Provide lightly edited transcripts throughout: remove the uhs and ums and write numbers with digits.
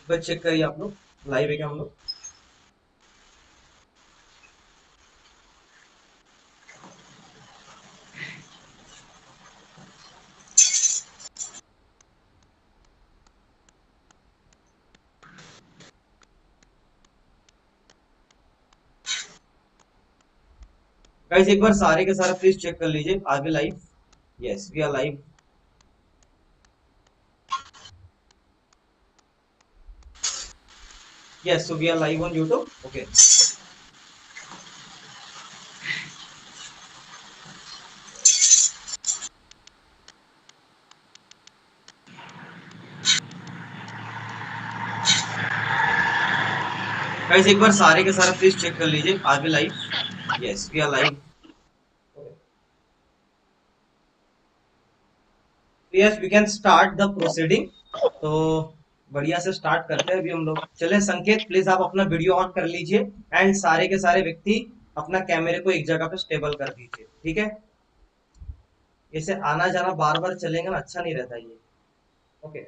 बस चेक करिए आप लोग, लाइव है क्या हम लोग? गाइस एक बार सारे के सारे प्लीज चेक कर लीजिए, आगे live. Yes we are live. Yes, so we are live on YouTube. Okay guys एक बार सारे के सारे प्लीज चेक कर लीजिए, आगे live. Yes we are live. Yes we can start the proceeding. तो बढ़िया से स्टार्ट करते हैं अभी हम लोग। चले संकेत, प्लीज आप अपना वीडियो ऑन कर लीजिए एंड सारे के सारे व्यक्ति अपना कैमरे को एक जगह पे स्टेबल कर दीजिए, ठीक है? इसे आना जाना बार बार चलेंगे ना, अच्छा नहीं रहता ये। Okay,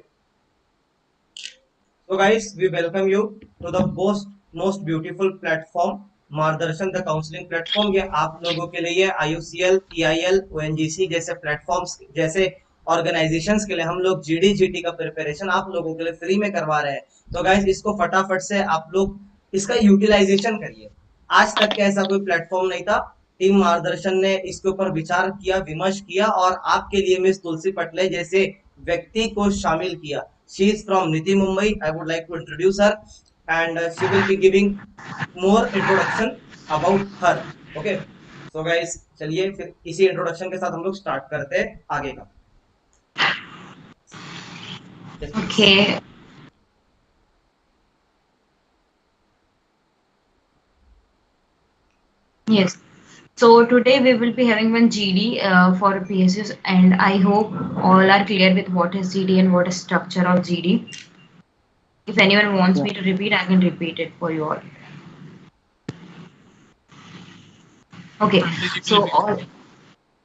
so guys we welcome you to the most beautiful platform, मार्गदर्शन द काउंसलिंग प्लेटफॉर्म। ये आप लोगों के लिए IOCL, PIL, ONGC जैसे प्लेटफॉर्म्स जैसे ऑर्गेनाइजेशंस के लिए हम लोग GD GT का प्रिपरेशन आप लोगों के लिए फ्री में करवा रहे हैं। तो गाइस इसको फटाफट से आप लोग इसका यूटिलाइजेशन करिए। आज तक का ऐसा कोई प्लेटफॉर्म नहीं था। टीम मार्गदर्शन ने इसके ऊपर विचार किया, विमर्श किया और आपके लिए मिस तुलसी पटले जैसे व्यक्ति को शामिल किया। She is from Niti Mumbai. I would like to introduce her and she will be giving more introduction about her. Okay, so guys चलिए फिर इसी इंट्रोडक्शन के साथ हम लोग स्टार्ट करते हैं आगे का। Yes, please. Okay, yes. So today we will be having one GD for PSUs, and I hope all are clear with what is GD and what is structure of GD. If anyone wants me to repeat, I can repeat it for you all. Okay, so all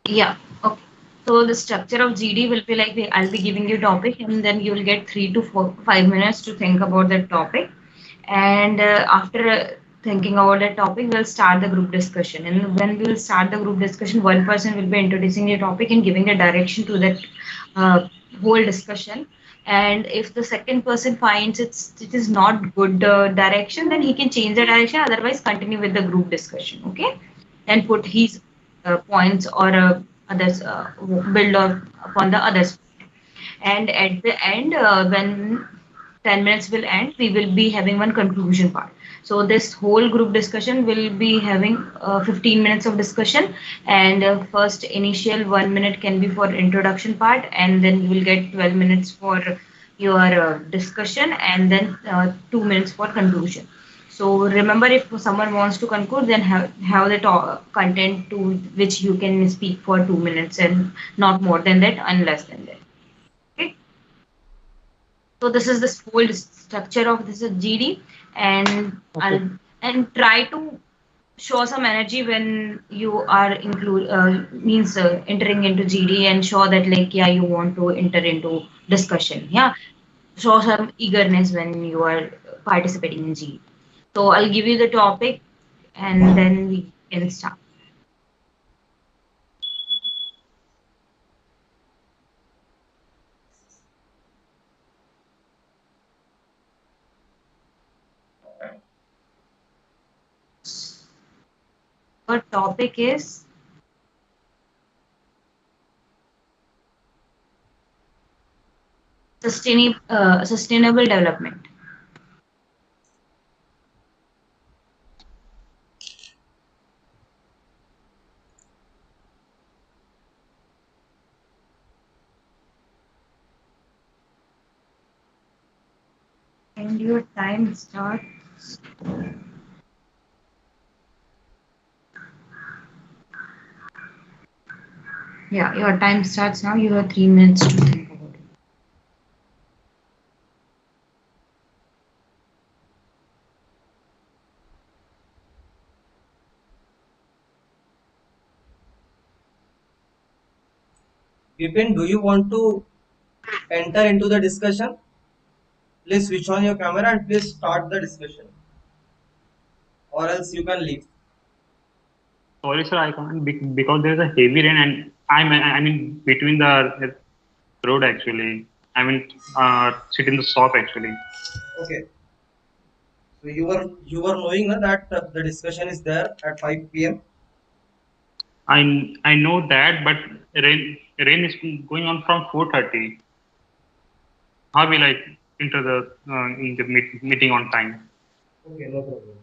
yeah. Okay. So the structure of GD will be like I'll be giving you topic, and then you will get 3 to 5 minutes to think about that topic. And after thinking about that topic, we'll start the group discussion. And when we will start the group discussion, one person will be introducing the topic and giving the direction to that uh, whole discussion. And if the second person finds it is not good direction, then he can change the direction. Otherwise, continue with the group discussion. Okay, and put his points or others build upon the others. And at the end, when 10 minutes will end, we will be having one conclusion part. So this whole group discussion will be having 15 minutes of discussion, and first initial 1 minute can be for introduction part, and then you will get 12 minutes for your discussion, and then 2 minutes for conclusion. So remember, if someone wants to conclude, then have the content to which you can speak for 2 minutes and not more than that, unless than that. Okay. So this is the whole structure of this GD, and I'll and try to show some energy when you are include means entering into GD, and show that like yeah, you want to enter into discussion. Yeah, show some eagerness when you are participating in GD. So I'll give you the topic, and then we can start. Our topic is sustainable development. And your time starts. Yeah, your time starts now. You have 3 minutes to think about it. Vipin, do you want to enter into the discussion? Please switch on your camera and please start the discussion, or else you can leave. Sorry, sir, I can't because there is a heavy rain and I'm in between the road actually. I mean, sit in the shop actually. Okay. So you were knowing that the discussion is there at 5 p.m. I know that, but rain is going on from 4:30. How will I enter the in the meeting on time? Okay, no problem.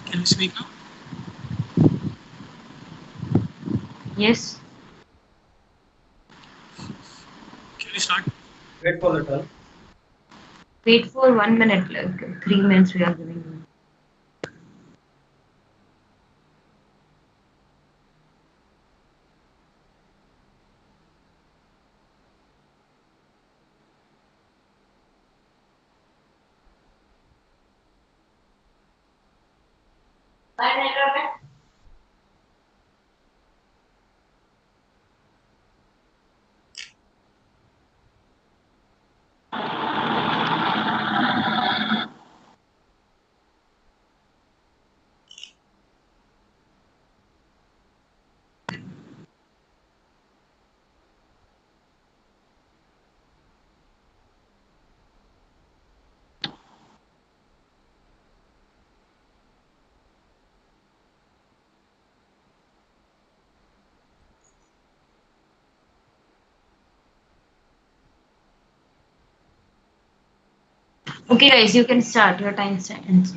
Can we speak now? Yes. Can we start? Wait for the turn. Wait for 1 minute, like 3 minutes we are giving you. Okay, guys, you can start. Your time ends.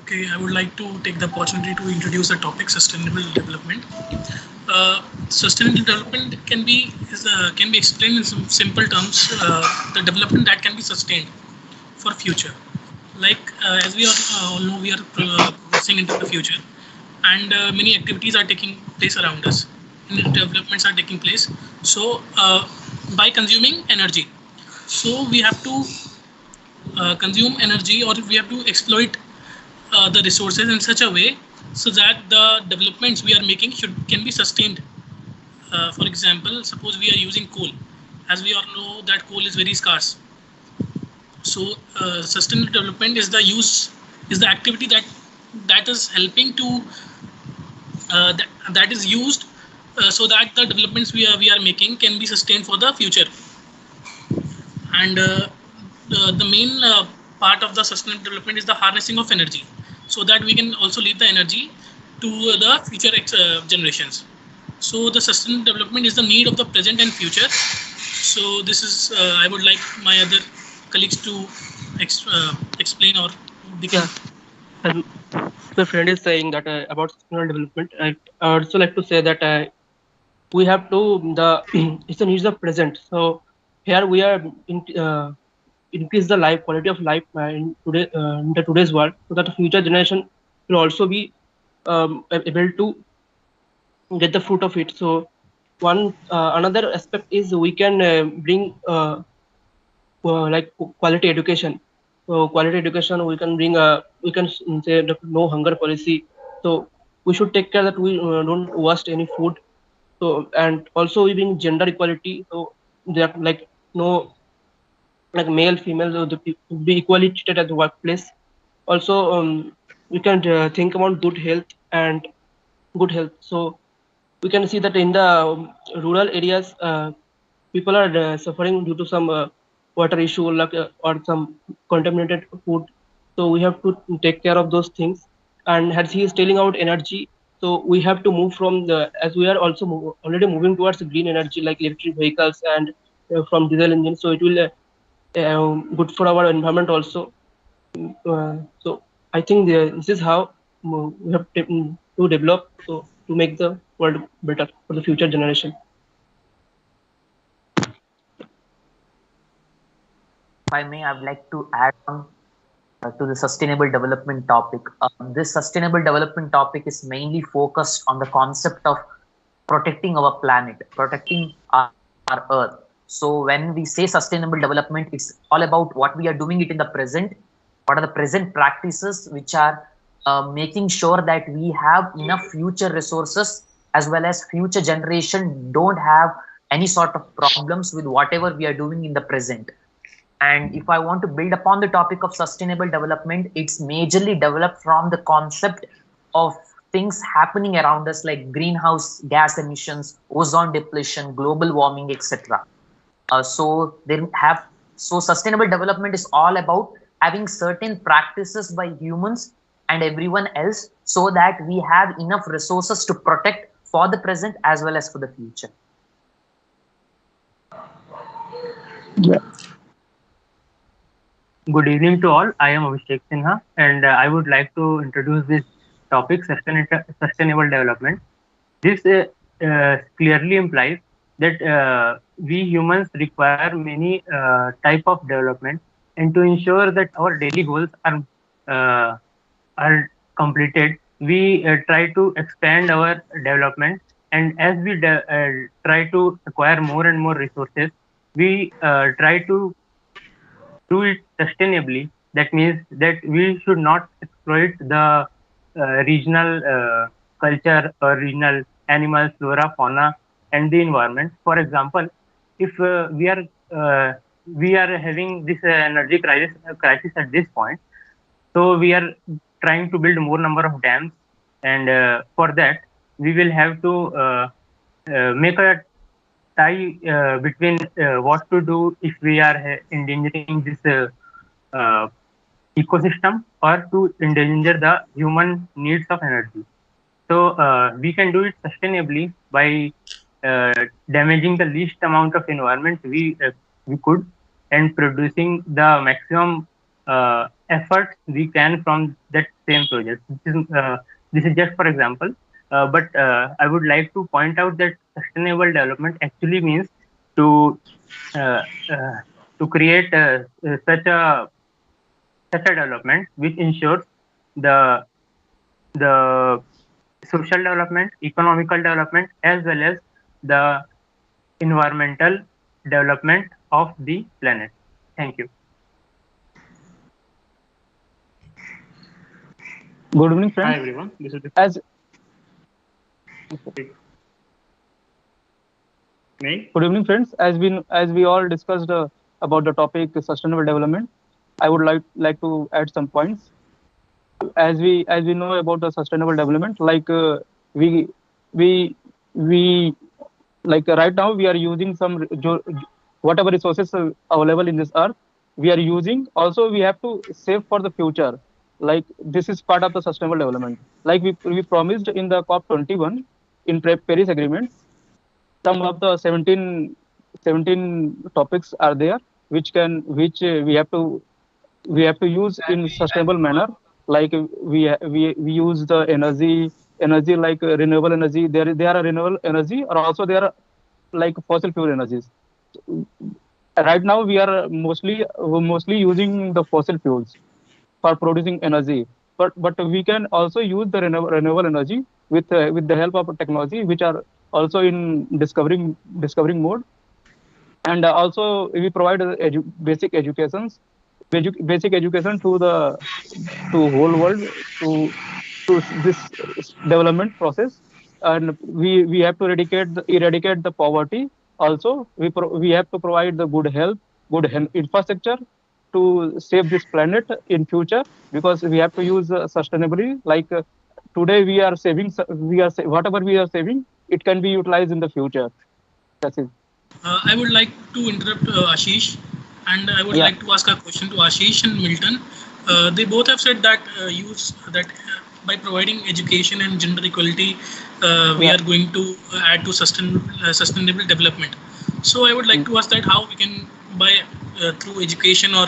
Okay, I would like to take the opportunity to introduce the topic sustainable development. Sustainable development can be explained in some simple terms. The development that can be sustained for future. Like as we all know, we are progressing into the future, and many activities are taking place around us. And developments are taking place. So by consuming energy, so we have to consume energy, or we have to exploit the resources in such a way so that the developments we are making can be sustained. For example, suppose we are using coal, as we all know that coal is very scarce. So sustainable development is the activity that is helping to that is used so that the developments we are making can be sustained for the future. And the main part of the sustainable development is the harnessing of energy, so that we can also leave the energy to the future generations. So the sustainable development is the need of the present and future. So this is I would like my other colleagues to explain, or they can. Yeah, as my friend is saying that about sustainable development, I also like to say that we have to the it's the needs of present. So here we are increase the life quality of life in the today's world, so that the future generation will also be able to get the fruit of it. So one another aspect is we can bring like quality education. So quality education we can bring we can say the no hunger policy. So we should take care that we don't waste any food. So and also we bring gender equality. So there like no like male female be equally treated at the workplace. Also we can think about good health and good health. So we can see that in the rural areas, people are suffering due to some water issue, like, or some contaminated food. So we have to take care of those things. And as he is telling about energy, so we have to move from the, as we are also already moving towards green energy like electric vehicles and from diesel engines. So it will good for our environment also. So I think this is how we have to develop, so to make the world better for the future generation. If I may, I would like to add on to the sustainable development topic. This sustainable development topic is mainly focused on the concept of protecting our planet, protecting our earth. So when we say sustainable development, it's all about what we are doing it in the present. What are the present practices which are making sure that we have enough future resources as well as future generation don't have any sort of problems with whatever we are doing in the present. And if I want to build upon the topic of sustainable development, it's majorly developed from the concept of things happening around us like greenhouse gas emissions, ozone depletion, global warming, etc. So sustainable development is all about having certain practices by humans and everyone else so that we have enough resources to protect for the present as well as for the future. Yeah. Good evening to all. I am Abhishek Sinha, and I would like to introduce this topic, sustainable development. This clearly implies that we humans require many type of development, and to ensure that our daily goals are completed, we try to expand our development. And as we try to acquire more and more resources, we try to do it sustainably. That means that we should not exploit the regional culture or regional animals, flora, fauna, and the environment. For example, if we are having this energy crisis at this point, so we are trying to build more number of dams, and for that we will have to make a tie between what to do if we are endangering this ecosystem or to endanger the human needs of energy. So we can do it sustainably by damaging the least amount of environment we could, and producing the maximum efforts we can from that same project. This is just for example, but I would like to point out that sustainable development actually means to uh, uh, to create such a development which ensures the the social development, economical development, as well as the environmental development of the planet. Thank you. Good evening, Hi friends. everyone. This is As me. Good evening, friends. As we all discussed about the topic sustainable development, I would like to add some points. As we know about the sustainable development, like we we we like right now we are using some whatever resources available in this earth we are using. Also, we have to save for the future. Like this is part of the sustainable development. Like we promised in the COP 21 in Paris Agreement, some of the 17 topics are there which we have to use in sustainable manner. Like we use the energy like renewable energy. There are renewable energy, or also there are like fossil fuel energies. Right now we are mostly using the fossil fuels for producing energy, but we can also use the renewable energy with the help of technology, which are also in discovering mode. And also we provide basic educations, basic education to whole world, to this development process. And we have to eradicate the poverty. Also we have to provide the good health, infrastructure to save this planet in future, because we have to use sustainably. Like today we are saving, whatever we are saving, it can be utilized in the future. That's it. I would like to interrupt Ashish, and I would like to ask a question to Ashish and Milton. They both have said that by providing education and gender equality, we are going to add to sustainable development. So I would like to ask that how we can, by through education or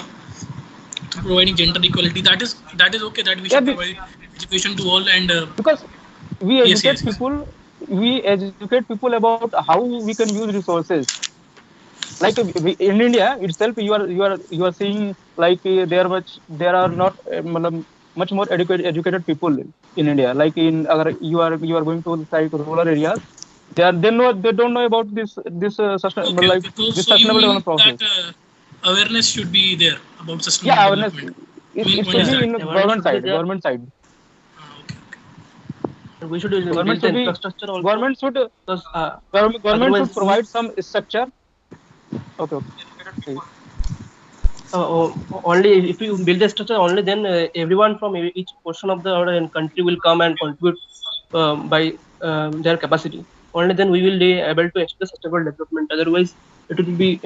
through providing gender equality, that is okay, that we should provide education to all, and because we educate people, we educate people about how we can use resources. Like in India itself, you are seeing like there are not much more educated people in India. Like you are going to like rural areas, they don't know about this sustainable development process. That, awareness should be there about sustainable development. It should be in government side. We should government should infrastructure also. Government should provide some structure. Okay. Only if you build the structure, only then everyone from each portion of the country will come and contribute by their capacity. Only then we will be able to achieve the sustainable development. Otherwise, it will be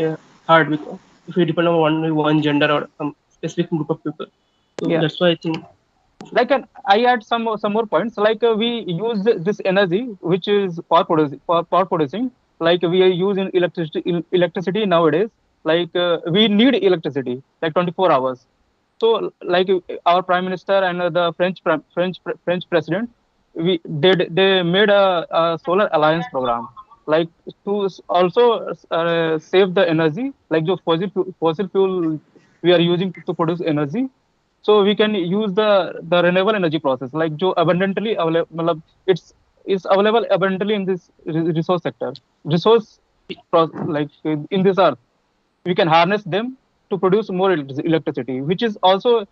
hard because if we depend on one gender or some specific group of people. So that's why I think. Like I add some more points. Like we use this energy which is power producing. Like we are using electricity nowadays. Like we need electricity like 24 hours. So like our Prime Minister and the French President, they made a solar alliance program, like to also save the energy, like the fossil fuel we are using to produce energy. So we can use the renewable energy process, like jo abundantly available. It's available abundantly in this resource sector. Like in this earth, we can harness them to produce more electricity, which is also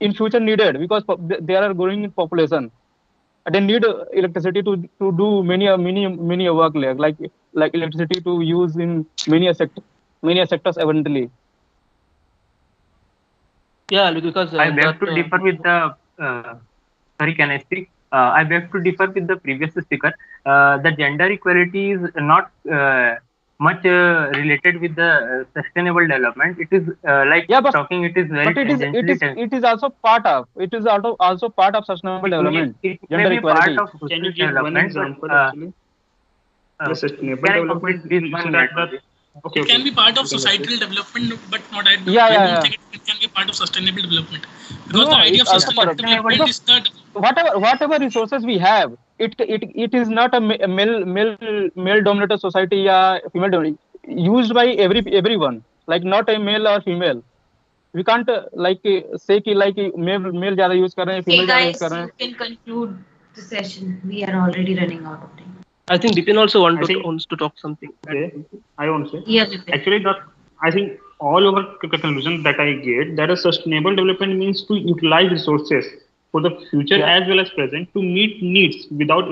in future needed because they are growing in population. They need electricity to do many work like electricity to use in many sectors abundantly. Yeah, because I beg to differ with the. Sorry, can I speak? I beg to differ with the previous speaker. The gender equality is not much related with the sustainable development. It is talking. It is very. But it is also part of. It is also part of sustainable development. It gender may be equality. part of Can you give one example actually? The sustainable development. It can be part of societal development, but not I don't think it can be part of sustainable development. Because the idea of sustainable development is that whatever resources we have, it is not a male dominated society or female dominated, used by everyone, like not a male or female. We can't say ki like male zyada use kar rahe hain, female zyada use kar rahe hain. You can conclude the session. We are already running out of time. I think Bipin also wants to talk something. Okay, I want to say. Yeah, Bipin. Actually, I think all over conclusion that I get that a sustainable development means to utilize resources for the future as well as present to meet needs without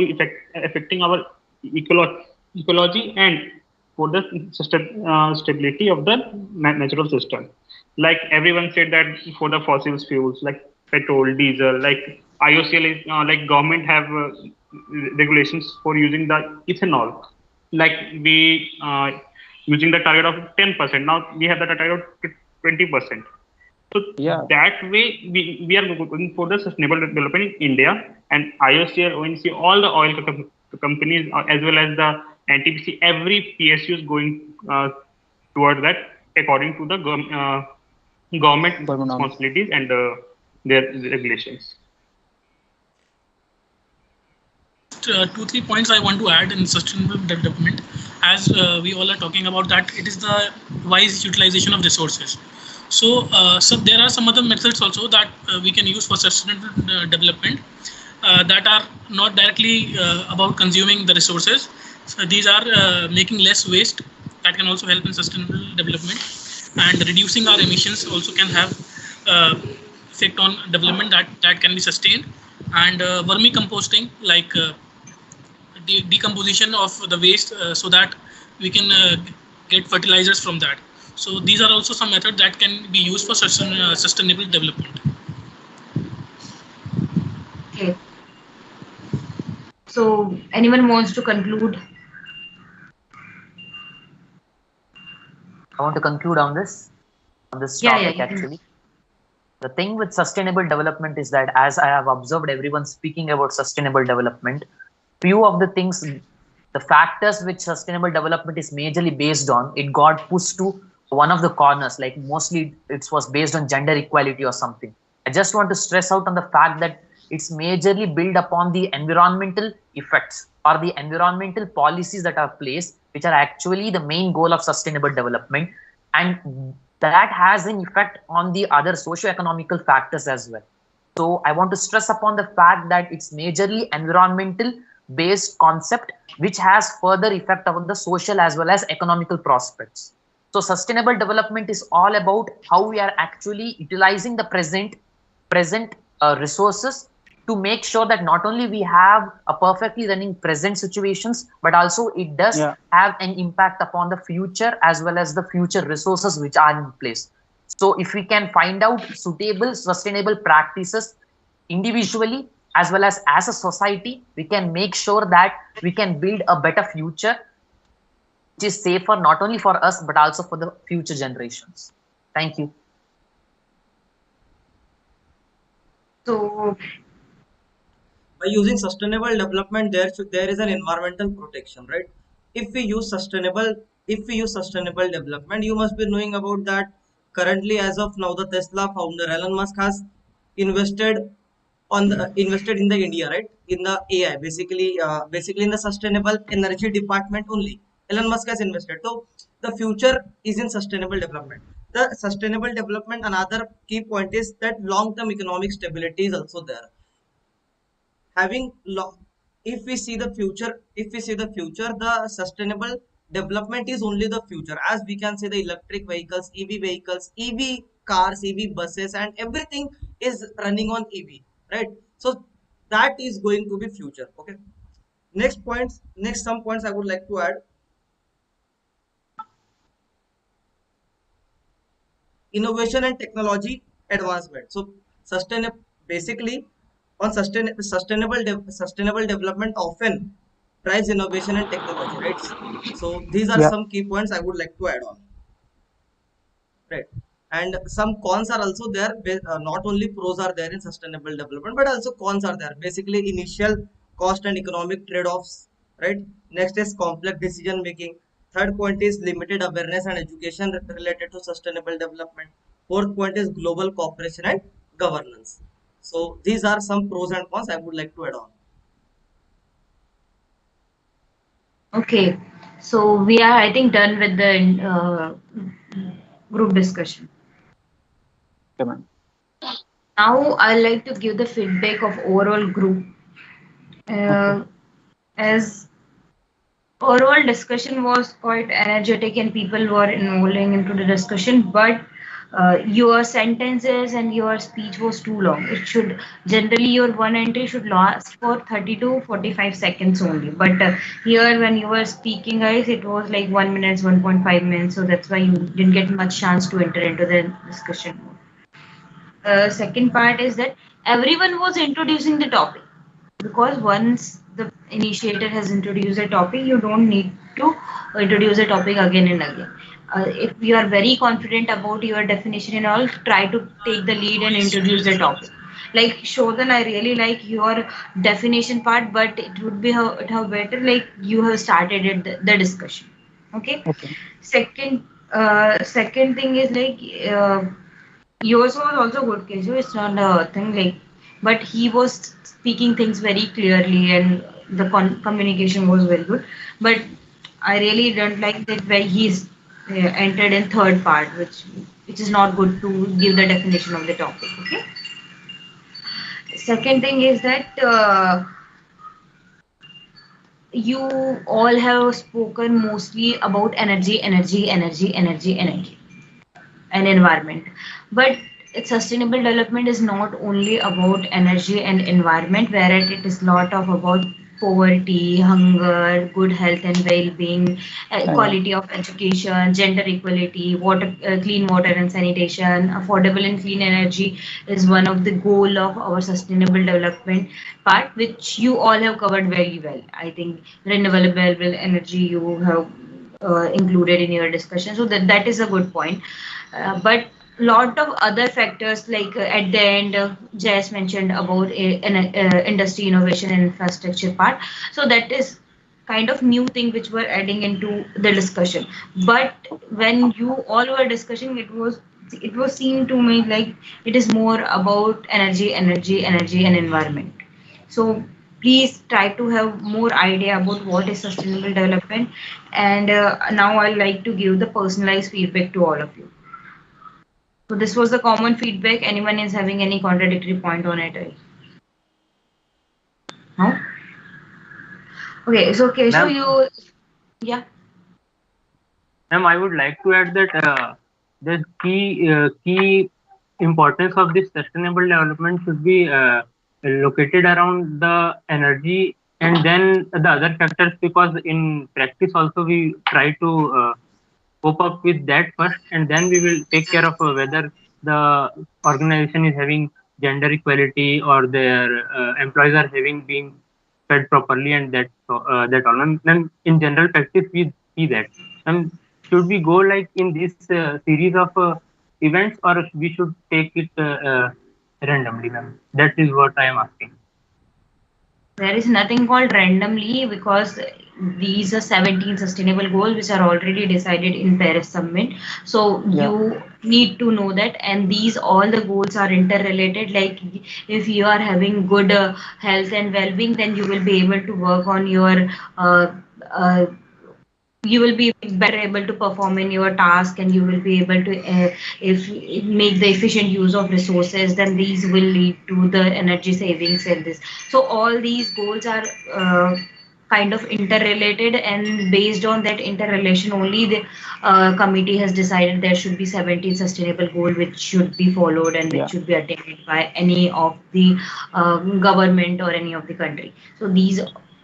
affecting our ecology and for the stability of the natural system. Like everyone said that for the fossil fuels like petrol, diesel, like IOCL is like government have regulations for using the ethanol. Like we using the target of 10%. Now we have the target of 20%. So that way we are going for the sustainable development in India, and IOCL, ONGC, all the oil companies as well as the NTPC, every PSU is going toward that according to the government responsibilities and their regulations. 2-3 points I want to add in sustainable development, as we all are talking about that it is the wise utilization of resources. So there are some other methods also that we can use for sustainable development that are not directly about consuming the resources. So these are making less waste, that can also help in sustainable development, and reducing our emissions also can have effect on development that can be sustained, and vermicomposting, like decomposition of the waste so that we can get fertilizers from that. So these are also some methods that can be used for sustainable development. Okay. So anyone wants to conclude? I want to conclude on this Yeah, topic you can. actually. The thing with sustainable development is that, as I have observed everyone speaking about sustainable development, few of the things, the factors which sustainable development is majorly based on, it got pushed to one of the corners, like mostly it was based on gender equality or something. I just want to stress out on the fact that it's majorly built upon the environmental effects or the environmental policies that are placed, which are actually the main goal of sustainable development. And that has an effect on the other socio-economical factors as well. So I want to stress upon the fact that it's majorly environmental based concept which has further effect on the social as well as economical prospects. So sustainable development is all about how we are actually utilizing the present resources to make sure that not only we have a perfectly running present situations, but also it does have an impact upon the future as well as the future resources which are in place. So if we can find out suitable sustainable practices individually as well as a society, we can make sure that we can build a better future which is safer not only for us but also for the future generations. Thank you. So by using sustainable development, there is an environmental protection, right? If we use sustainable development, you must be knowing about that. Currently, as of now, the Tesla founder Elon Musk has invested invested in the India, right, in the AI, basically in the sustainable energy department only. Elon Musk has invested. So the future is in sustainable development. The sustainable development, another key point is that long term economic stability is also there. Having if we see the future, the sustainable development is only the future. As we can say, the electric vehicles, EV cars, EV buses, and everything is running on EV, right? So that is going to be future. Okay, next some points I would like to add. Innovation and technology advancement. So sustainable, basically, on sustainable development often drives innovation and technology, right? So these are Yeah. some key points I would like to add on, right? And some cons are also there. Not only pros are there in sustainable development, but also cons are there. Basically, initial cost and economic trade-offs, right? Next is complex decision making. Third point is limited awareness and education related to sustainable development. Fourth point is global cooperation and governance. So these are some pros and cons I would like to add on. okay, so we are, I think, done with the group discussion. Okay, ma'am. Now I like to give the feedback of overall group. As overall discussion was quite energetic and people were involving into the discussion, but your sentences and your speech was too long. It should generally, your one entry should last for 30 to 45 seconds only, but here when you were speaking, guys, it was like 1 minute, 1.5 minutes, so that's why you didn't get much chance to enter into the discussion. Second part is that everyone was introducing the topic, because once the initiator has introduced a topic, you don't need to introduce a topic again and again. If you are very confident about your definition and all, try to take the lead and introduce the topic. Like Shodhan, I really like your definition part, but it would be how better like you have started the discussion. Okay. Okay. Second thing is like yours was also good, Keju. It's not a thing like, but he was speaking things very clearly and the communication was very good. But I really don't like that where he's entered in third part, which is not good to give the definition of the topic. Okay. Second thing is that you all have spoken mostly about energy, and environment, but sustainable development is not only about energy and environment, whereas it is lot of about poverty, hunger, good health and well-being, Yeah. quality of education, gender equality, water, clean water and sanitation, affordable and clean energy is one of the goal of our sustainable development part, which you all have covered very well. I think renewable energy you have included in your discussion, so that is a good point. But lot of other factors like at the end Jess mentioned about industry innovation and infrastructure part, so that is kind of new thing which we're adding into the discussion. But when you all were discussing, it was seen to me like it is more about energy and environment. So please try to have more idea about what is sustainable development. And now I'd like to give the personalized feedback to all of you. So this was the common feedback. Anyone is having any contradictory point on it? No? Okay, so Ma'am, you, yeah. ma'am, I would like to add that the key importance of this sustainable development should be located around the energy and then the other factors, because in practice also we try to cope up with that first, and then we will take care of whether the organization is having gender equality or their employees are having been fed properly, and that all. And in general practice we see that. And should we go like in this series of events, or we should take it randomly, ma'am? That is what I am asking. There is nothing called randomly, because these are 17 sustainable goals which are already decided in Paris Summit. So Yeah. you need to know that, and these all the goals are interrelated. Like if you are having good health and well-being, then you will be able to work on your uh, you will be better able to perform in your task, and you will be able to if make the efficient use of resources, then these will lead to the energy savings and this. So all these goals are kind of interrelated, and based on that interrelation only the committee has decided there should be 17 sustainable goal which should be followed and which Yeah. should be attained by any of the government or any of the country. So these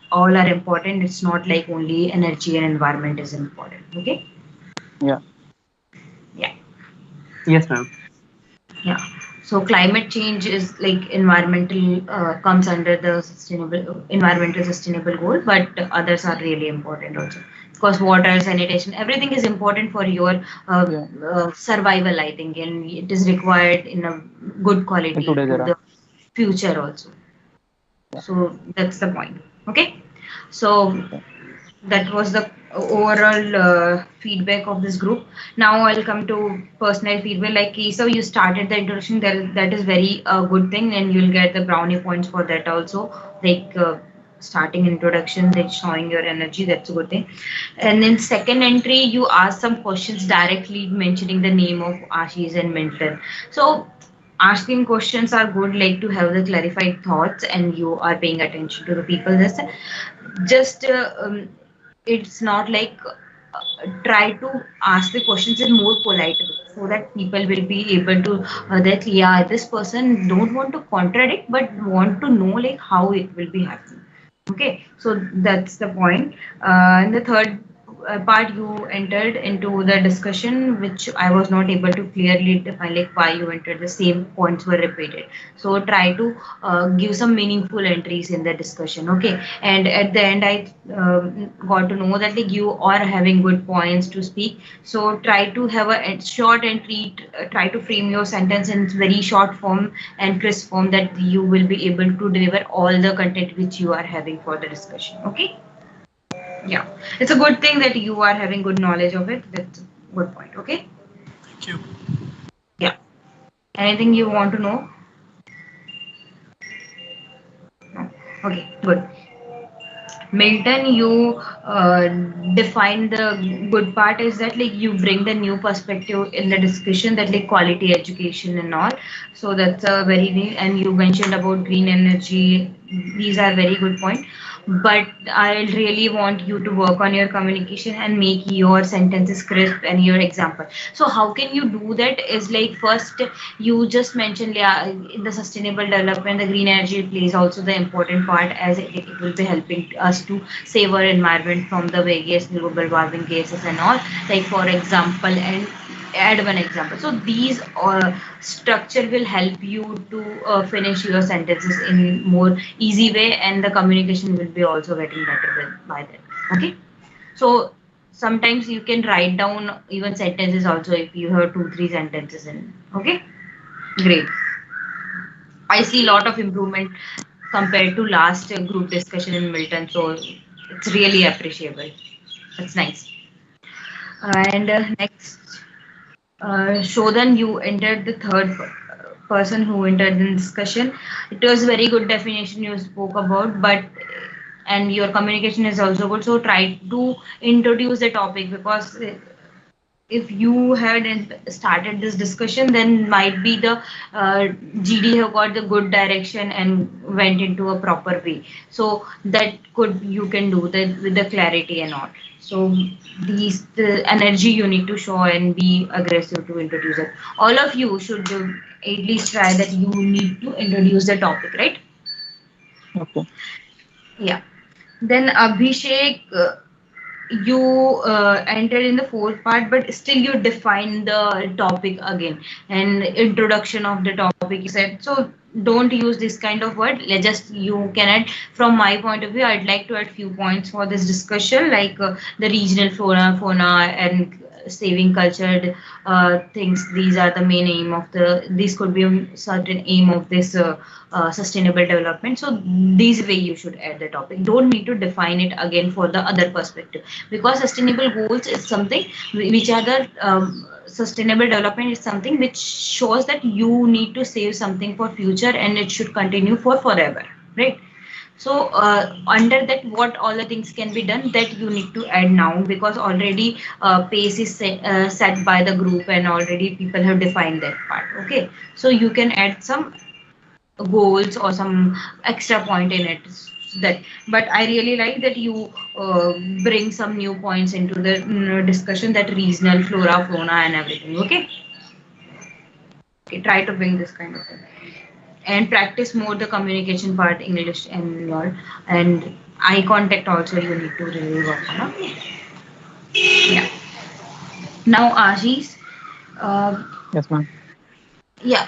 all are important. It's not like only energy and environment is important. Okay. Yeah. Yeah. Yes, ma'am. Yeah. So climate change is like environmental comes under the sustainable environmental sustainable goal, but others are really important also, because water, sanitation, everything is important for your Yeah. survival, I think, and it is required in a good In quality today's to era. the future also. Yeah. So that's the point. Okay. So Yeah. that was the overall feedback of this group. Now I'll come to personal feedback. Like Keshav, you started the introduction. That is very good thing, and you'll get the brownie points for that also. Like starting introduction, then showing your energy. That's a good thing. And then second entry, you ask some questions directly mentioning the name of Ashish and Milton. So asking questions are good, like to have the clarified thoughts, and you are paying attention to the people. Just it's not like try to ask the questions in more polite way, so that people will be able to that yeah, this person don't want to contradict but want to know like how it will be happening. Okay, so that's the point. And the third part, you entered into the discussion which I was not able to clearly define, like why you entered, the same points were repeated. So try to give some meaningful entries in the discussion. Okay, and at the end I got to know that like you are having good points to speak. So try to have a short entry, try to frame your sentence in very short form and crisp form, that you will be able to deliver all the content which you are having for the discussion. Okay. Yeah, it's a good thing that you are having good knowledge of it. That's a good point. Okay. Thank you. Yeah. Anything you want to know? No. Okay, good. Milton, you define the good part is that like you bring the new perspective in the discussion, that like quality education and all. So that's a very neat, and you mentioned about green energy. These are very good point. but I really want you to work on your communication and make your sentences crisp and your example. So how can you do that is like, first you just mentioned, yeah, in the sustainable development, the green energy plays also the important part, as it will be helping us to save our environment from the various global warming gases and all. Like for example, and add one example. So these structure will help you to finish your sentences in more easy way, and the communication will be also getting better by that. Okay. So sometimes you can write down even sentences also if you have 2 3 sentences in. Okay. Great. I see a lot of improvement compared to last group discussion in Milton, so it's really appreciable. That's nice. And next, Shodhan, you entered the third person who entered in discussion. It was very good definition you spoke about, but and your communication is also good. So try to introduce the topic, because if you had started this discussion, then might be the GD have got the good direction and went into a proper way. So that could you can do that with the clarity and all. So these the energy you need to show and be aggressive to introduce it. All of you should at least try that. You need to introduce the topic, right? Okay. Yeah. Then Abhishek, you entered in the fourth part, but still you define the topic again and introduction of the topic you said. So don't use this kind of word. Just you can add. From my point of view, I'd like to add few points for this discussion, like the regional flora, fauna, and saving cultured things. These are the main aim of the. This could be a certain aim of this. Sustainable development. So this way you should add the topic. Don't need to define it again for the other perspective, because sustainable goals is something which are the sustainable development is something which shows that you need to save something for future and it should continue for forever, right? So under that, what all the things can be done, that you need to add now, because already pace is set by the group and already people have defined that part. Okay, so you can add some goals or some extra point in it, that. But I really like that you bring some new points into the discussion, that regional flora, fauna, and everything. Okay. Okay, try to bring this kind of thing and practice more the communication part, English and all, and eye contact also you need to really work on. Okay. Yeah. Now Ashish, Yes, ma'am. yeah,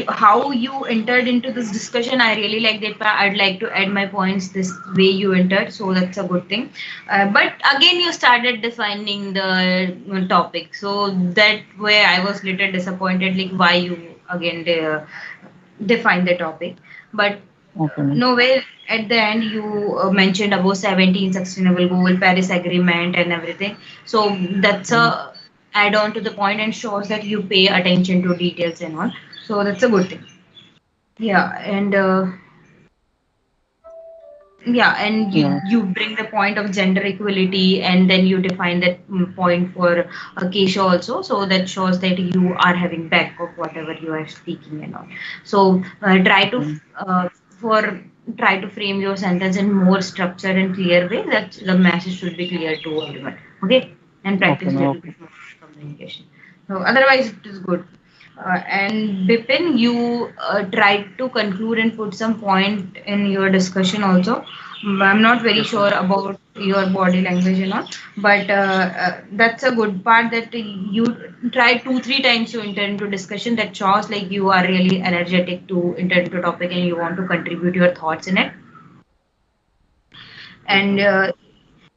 how you entered into this discussion, I really like that. I'd like to add my points this way you entered, so that's a good thing. But again, you started defining the topic, so that way I was little disappointed, like why you again define the topic. But Okay, ma'am. no way, at the end you mentioned about 17 sustainable goal, Paris agreement, and everything. So that's a add on to the point and shows that you pay attention to details and all. So that's a good thing. Yeah, and yeah, and Yeah. you bring the point of gender equality, and then you define that point for Kesha also. So that shows that you are having back of whatever you are speaking and all. So try to for try to frame your sentence in more structured and clear way, that the message should be clear to everyone. Okay, and Okay, practice ma'am. little Okay. bit more communication. So otherwise it is good. And Bipin, you tried to conclude and put some point in your discussion also. I'm not very Yes, sure ma'am. about your body language and all, but that's a good part, that you try 2 3 times to enter into discussion. That shows like you are really energetic to enter into topic and you want to contribute your thoughts in it. Yes, And ma'am.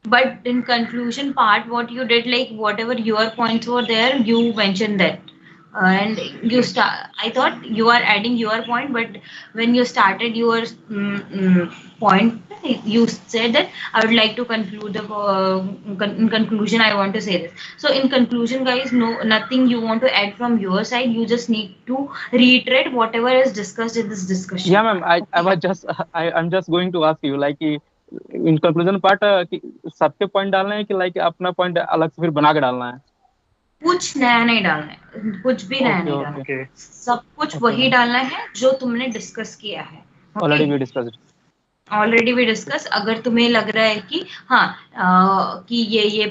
but in conclusion part, what you did, like whatever your points were there, you mentioned that. And you Yes. start. I thought you are adding your point, but when you started your point, you said that I would like to conclude the. In conclusion, I want to say this. So in conclusion, guys, no, nothing you want to add from your side. You just need to reiterate whatever is discussed in this discussion Yeah, part. ma'am. I Okay. was just I'm just going to ask you like कि in conclusion part कि सबके point डालने हैं कि like अपना point अलग से फिर बना के डालना है. कुछ नया नहीं डालना है, कुछ भी नया Okay, नहीं डालना okay, है, Okay. सब कुछ okay, वही ma'am. डालना है जो तुमने डिस्कस किया है. Okay. Already we discussed. Already we discuss, अगर तुम्हें लग रहा है कि हाँ कि ये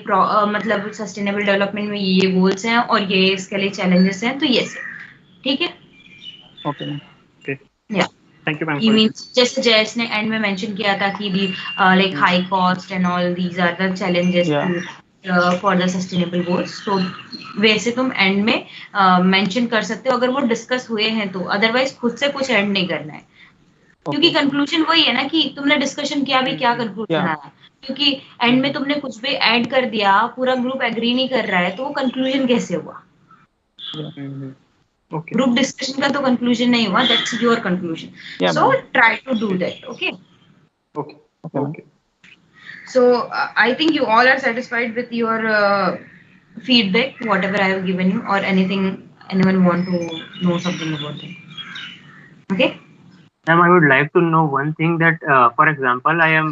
मतलब सस्टेनेबल डेवलपमेंट में ये गोल्स हैं और ये इसके लिए चैलेंजेस हैं, तो यस, ठीक है। Okay, ma'am. Okay. या Thank you, ma'am, ये for it. मीन्स जैसे जैस ने एंड में मेंशन किया था कि the like high cost and all these are the challenges Yeah. To for the sustainable goals. तो वैसे तुम एंड में मेंशन कर सकते हो अगर वो डिस्कस हुए हैं तो, अदरवाइज खुद से कुछ ऐड नहीं करना है, क्योंकि Okay. कंक्लूजन वही है ना कि तुमने डिस्कशन किया भी क्या कंक्लूजन Yeah. आया, क्योंकि एंड में तुमने कुछ भी ऐड कर दिया, पूरा ग्रुप एग्री नहीं कर रहा है, तो वो कंक्लूजन कैसे हुआ? Okay. ग्रुप डिस्कशन का तो कंक्लूजन नहीं हुआ, that's your conclusion. Yeah, so ma'am. Try to do that, okay. Okay. Okay, ma'am. Okay. So I think you all are satisfied with your feedback, whatever I have given you, or anything anyone want to know something about it? Okay. Ma'am, I would like to know one thing that, for example, I am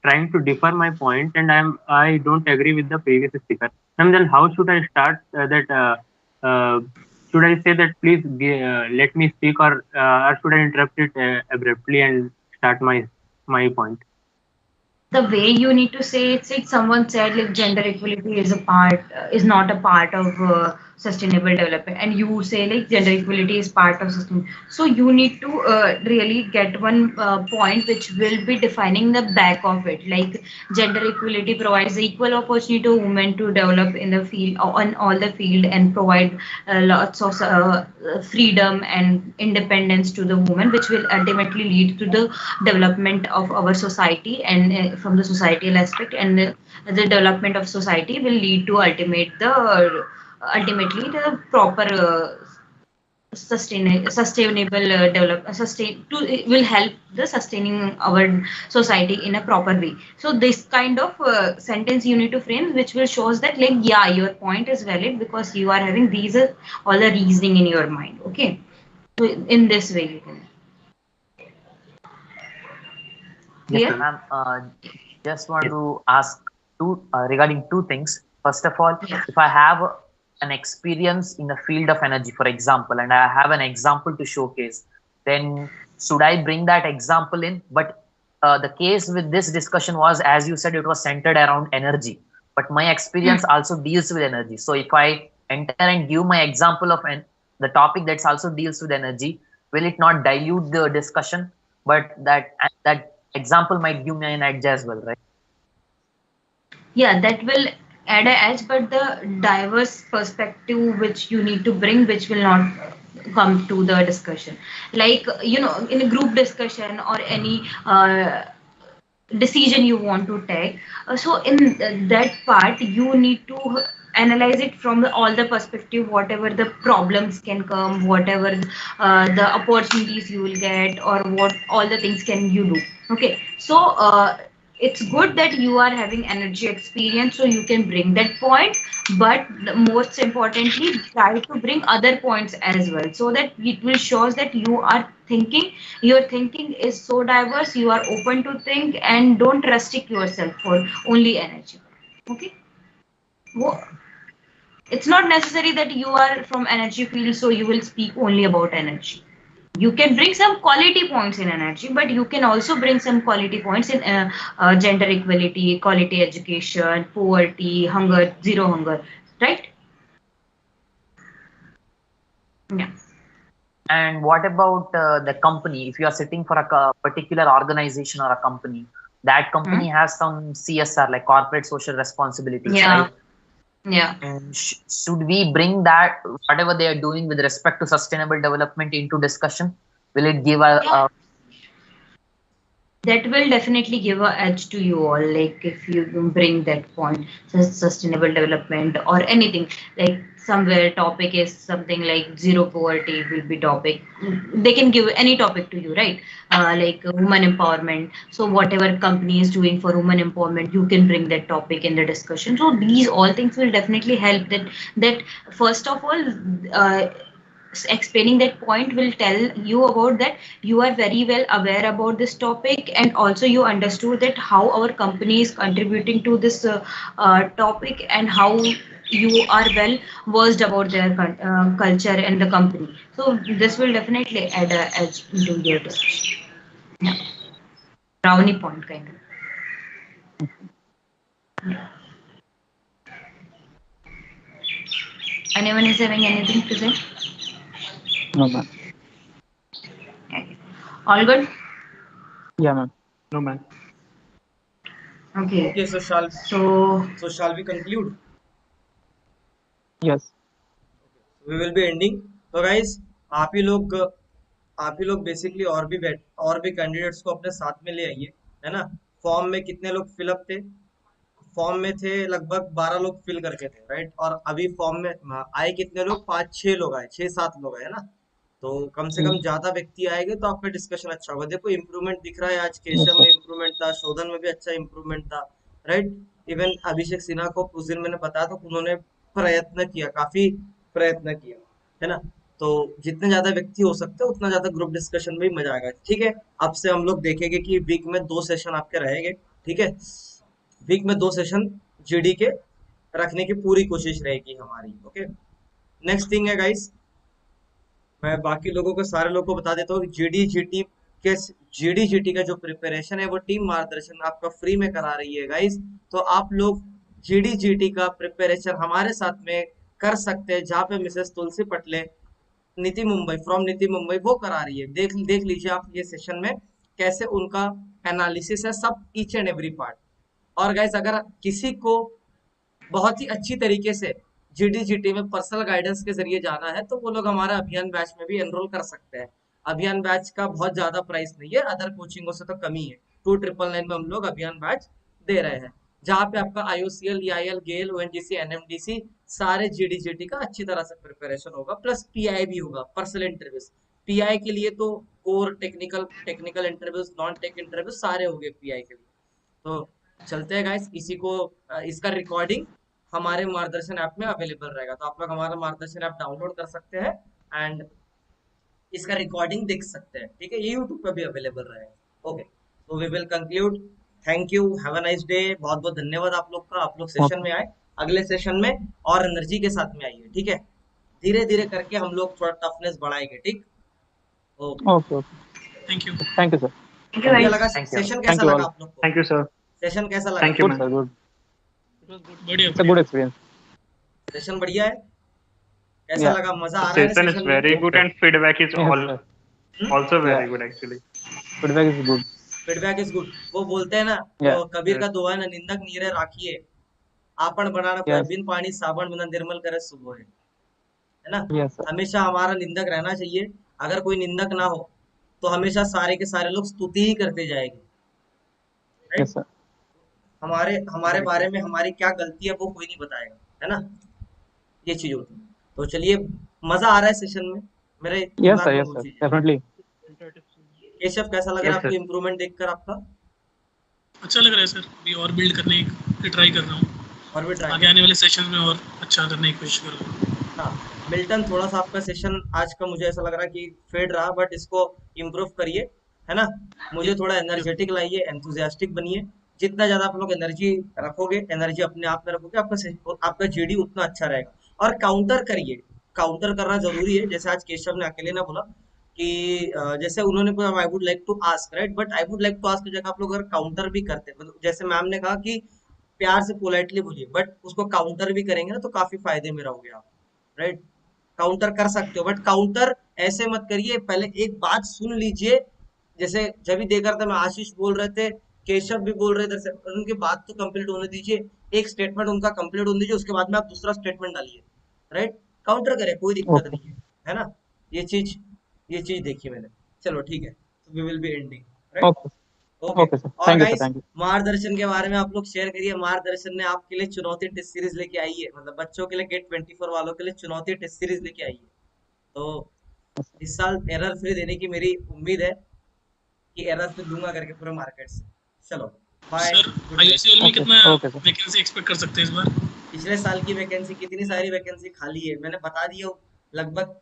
trying to differ my point and I don't agree with the previous speaker. Ma'am, then how should I start should I say that please let me speak, or should I interrupt it abruptly and start my point? The way you need to say it, like someone said, like gender equality is a part, is not a part of sustainable development, and you say like gender equality is part of system. So you need to really get one point which will be defining the back of it, like gender equality provides equal opportunity to women to develop in the field, on all the field, and provide lots of freedom and independence to the woman, which will ultimately lead to the development of our society, and from the societal aspect, and the development of society will lead to ultimately the proper sustainable sustain to, it will help the sustaining our society in a proper way. So this kind of sentence you need to frame, which will shows that like yeah, your point is valid because you are having these all the reasoning in your mind, okay. So in this way you can Yes, clear. ma'am. Just want Yes. to ask regarding two things. First of all, Yeah. if I have an experience in the field of energy, for example, and I have an example to showcase, then should I bring that example in? But the case with this discussion was, as you said, it was centered around energy. But my experience also deals with energy. So if I enter and give my example of the topic that's also deals with energy, will it not dilute the discussion? But that example might give me an edge as well, right? Yeah, that will add a edge, but the diverse perspective which you need to bring, which will not come to the discussion, like in a group discussion or any decision you want to take. So in that part you need to analyze it from all the perspective, whatever the problems can come, whatever the opportunities you will get, or what all the things can you do, okay. So it's good that you are having energy experience, so you can bring that point, but most importantly try to bring other points as well, so that it will shows that you are thinking, your thinking is so diverse, you are open to think, and don't restrict yourself for only energy, okay. It's not necessary that you are from energy field so you will speak only about energy. You can bring some quality points in energy, but you can also bring some quality points in gender equality, quality education, poverty, hunger, zero hunger, right? Yeah. And what about the company? If you are sitting for a particular organization or a company, that company has some CSR, like corporate social responsibilities, Yeah. right? Yeah. And should we bring that, whatever they are doing with respect to sustainable development, into discussion? Will it give a that will definitely give a edge to you all, like if you bring that point, sustainable development or anything, like somewhere topic is something like zero poverty will be topic, they can give any topic to you, right? Like women empowerment, so whatever company is doing for women empowerment, you can bring that topic in the discussion. So these all things will definitely help, that first of all explaining that point will tell you about that you are very well aware about this topic, and also you understood that how our company is contributing to this topic, and how you are well versed about their culture and the company. So this will definitely add a edge into your discussion. Yeah. brownie point kind of. Anyone is having anything to say? No, ma'am. Okay. All good? Yeah, ma'am. No, man. Okay. Okay, so shall we conclude? Yes. We will be ending. तो guys, आप ही लोग basically और भी candidates को अपने साथ में ले आइए, है ना। फॉर्म में कितने लोग फिलअप थे? फॉर्म में थे लगभग 12 लोग फिल करके थे, राइट। और अभी फॉर्म में आए कितने लोग? 5-6 लोग आए, 6-7 लोग आए, है ना। तो कम से कम ज्यादा व्यक्ति आएंगे तो आपका डिस्कशन अच्छा होगा। देखो इम्प्रूवमेंट दिख रहा है, आज केशव में इम्प्रूवमेंट था, शोधन में भी अच्छा इम्प्रूवमेंट था, राइट। इवन अभिषेक सिन्हा को उस दिन मैंने बताया था, उन्होंने प्रयत्न किया, काफी प्रयत्न किया, है ना। तो जितने ज्यादा व्यक्ति हो सकते हैं उतना ज्यादा ग्रुप डिस्कशन में भी मजा आएगा, ठीक है। अब से हम लोग देखेंगे कि वीक में 2 सेशन आपके रहेंगे, ठीक है। वीक में 2 सेशन जीडी के रखने की पूरी कोशिश रहेगी हमारी, ओके। नेक्स्ट थिंग है गाइस, मैं बाकी लोगों को, सारे लोगों को बता देता हूँ, जीडी जीटी का जो प्रिपरेशन है वो टीम मार्गदर्शन आपका फ्री में करा रही है गाइस। तो आप लोग जीडी जीटी का प्रिपरेशन हमारे साथ में कर सकते हैं, जहाँ पे मिसेस तुलसी पटले नीति मुंबई वो करा रही है। देख लीजिए आप ये सेशन में कैसे उनका एनालिसिस है, सब ईच एंड एवरी पार्ट। और गाइस अगर किसी को बहुत ही अच्छी तरीके से जीडी में पर्सनल गाइडेंस के जरिए जाना है तो वो लोग हमारा अभियान बैच में भी एनरोल कर सकते हैं। अभियान बैच का बहुत ज्यादा प्राइस नहीं है, अदर कोचिंगों से तो कम ही है। 2999 में हम लोग अभियान बैच दे रहे हैं, जहाँ पे आपका IOCL, EIL, गेल, ONGC, NMDC सारे जीडी का अच्छी तरह से प्रिपरेशन होगा, प्लस PI भी होगा, पर्सनल इंटरव्यूज। PI के लिए तो core technical interviews, non tech interviews सारे हो गए PI के लिए। तो चलते हैं गाइस, इसका रिकॉर्डिंग हमारे मार्गदर्शन ऐप में अवेलेबल रहेगा, तो आप लोग हमारा मार्गदर्शन ऐप डाउनलोड कर सकते हैं एंड इसका रिकॉर्डिंग देख सकते हैं, ठीक है। ये यूट्यूब पे भी अवेलेबल रहेगा, ओके। तो we will conclude, thank you, have a nice day. बहुत बहुत धन्यवाद आप लोग का, आप लोग सेशन में आए। अगले सेशन में और एनर्जी के साथ में आइए, ठीक है। धीरे धीरे करके हम लोग थोड़ा टफनेस बढ़ाएंगे, ठीक। ओके। Thank you sir. बढ़िया लगा सेशन, कैसा लगा आप लोग को? Thank you sir. सेशन कैसा लगा? Thank you sir, good. बढ़िया, it's a good experience. Session बढ़िया है, कैसा लगा? मजा आ रहा है? Session is very good and feedback is also very good actually. Feedback is good. Feedback is good. वो बोलते हैं ना, वो कबीर का दुआ है ना, निंदक नीरे राखिए, आपन बनाना कोई बिन पानी साबन बिना निर्मल करे सुबह, है ना। हमेशा हमारा निंदक रहना चाहिए। अगर कोई निंदक ना हो तो हमेशा सारे के सारे लोग स्तुति ही करते जाएंगे, राइट। हमारे बारे में हमारी क्या गलती है वो कोई नहीं बताएगा, है ना। ये चीज होती है। तो चलिए, मजा आ रहा है सेशन में मेरे। Yes sir, definitely. केशव, कैसा लग रहा है आपको इम्प्रूवमेंट देखकर? आपका अच्छा लग रहा है सर, अभी और बिल्ड करने की ट्राई कर रहा हूँ, और भी ट्राई आगे आने वाले सेशन में और अच्छा करने की कोशिश कर रहा हूँ। हाँ मिल्टन, थोड़ा सा आपका सेशन आज का मुझे ऐसा लग रहा है कि फेड रहा, बट इसको इम्प्रूव करिए, है ना। मुझे थोड़ा एनर्जेटिक लाइए, एंथुजियास्टिक बनिए। जितना ज्यादा आप लोग एनर्जी रखोगे, एनर्जी अपने आप में रखोगे, आपका जीडी उतना अच्छा रहेगा। और काउंटर करिए, काउंटर करना जरूरी है। जैसे आज केशव ने अकेले ना बोला कि जैसे उन्होंने बोला I would like to ask, right, but I would like to ask की जगह आप लोग अगर काउंटर भी करते, मतलब जैसे मैम ने कहा कि प्यार से पोलाइटली बोलिए, बट उसको काउंटर भी करेंगे ना तो काफी फायदे में रहोगे आप, राइट। काउंटर कर सकते हो, बट काउंटर ऐसे मत करिए, पहले एक बात सुन लीजिए। जैसे जब भी देखा था, मैं आशीष बोल रहे थे, केशव भी बोल रहे थे, उनकी बात तो कंप्लीट होने दीजिए, एक स्टेटमेंट उनका कंप्लीट होने दीजिए, उसके बाद में आप दूसरा स्टेटमेंट डालिए, राइट। काउंटर करे, कोई दिक्कत नहीं है ना। ये चीज देखी मैंने। चलो ठीक है, we will be ending, right. Okay sir, और गाइस मार्गदर्शन के बारे में आप लोग शेयर करिए। मार्गदर्शन ने आपके लिए चुनौती टेस्ट सीरीज लेके आई है, मतलब बच्चों के लिए गेट 24 वालों के लिए चुनौती टेस्ट सीरीज लेके आई है। तो इस साल एरर फ्री देने की मेरी उम्मीद है कि एरर फ्री दूंगा करके पूरे मार्केट से। चलो बाय। IOCL में कितना वैकेंसी एक्सपेक्ट कर सकते हैं इस बार? पिछले साल की वैकेंसी, कितनी सारी वैकेंसी खाली है मैंने बता दिया, लगभग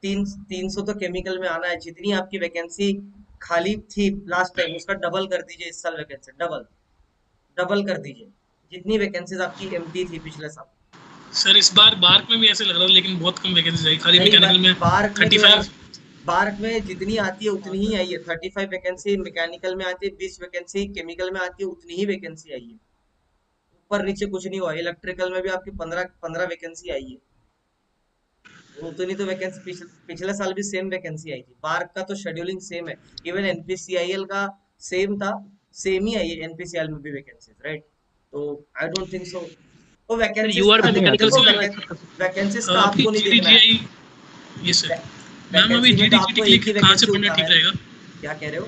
300 तो केमिकल में आना है। जितनी आपकी वैकेंसी खाली थी लास्ट टाइम, उसका डबल कर दीजिए इस साल वैकेंसी, डबल कर दीजिए जितनी वैकेंसीज आपकी एम्प्टी थी पिछले साल। सर इस बार बार्क में भी ऐसे लग रहा है, लेकिन बहुत कम वैकेंसी आई, खाली मैकेनिकल में 35। बार्क में जितनी आती है उतनी ही आई है। 35 वैकेंसी मैकेनिकल में आती है, 20 वैकेंसी केमिकल में आती है, उतनी ही वैकेंसी आई है, ऊपर नीचे कुछ नहीं हुआ। इलेक्ट्रिकल में भी आपकी 15 वैकेंसी आई है, उतनी तो वैकेंसी पिछले साल भी सेम वैकेंसी आई थी। बार्क का तो शेड्यूलिंग सेम है, इवन एनपीसीआईएल का सेम था, सेम ही आई है एनपीसीआईएल में भी वैकेंसीज, राइट? तो आई डोंट थिंक सो। तो सर वैकेंसीज यू आर का में मैकेनिकल देखो, सिविल एक्सपेक्ट कर सकते वैकेंसीज हैं। का आपकी आपको नहीं देखना है। जीडीजीआई, ये सर मैम अभी वैकेंसी में तो जीडी जीडी आपको के लिए एक ही कहाँ से वैकेंसी पढ़ना उठा ठीक है। रहेगा? क्या कह रहे हो?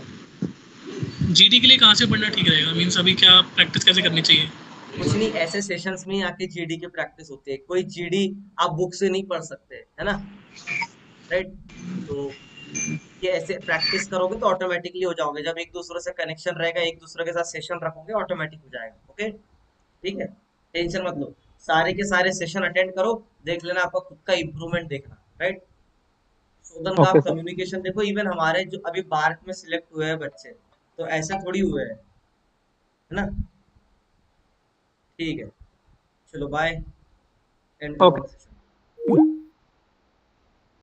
जीडी के लिए कहाँ से पढ़ना ठीक रहेगा? मीन्स अभी क्या प्रैक्टिस कैसे करनी चाहिए? कुछ नहीं, ऐसे सेशंस में ही आके जीडी की प्रैक्टिस होती है। कोई जीडी आप बुक से नहीं पढ़ सकते, है ना, राइट? तो ये ऐसे प्रैक्टिस करोगे तो ऑटोमेटिकली हो जाओगे। जब एक दूसरे से कनेक्शन रहेगा, एक दूसरे के साथ सेशन रखोगे, ऑटोमेटिक हो जाएगा। ओके, ठीक है, टेंशन मत लो। सारे के सारे सेशन अटेंड करो, देख लेना, आपका खुद का इंप्रूवमेंट देखना, राइट? शोधन का Okay, आप sir. कम्युनिकेशन देखो, इवन हमारे जो अभी बार्क में सिलेक्ट हुए हैं बच्चे, तो ऐसे थोड़ी हुए हैं, है ना? ठीक है, चलो बाय, एंड करो Okay. सेशन।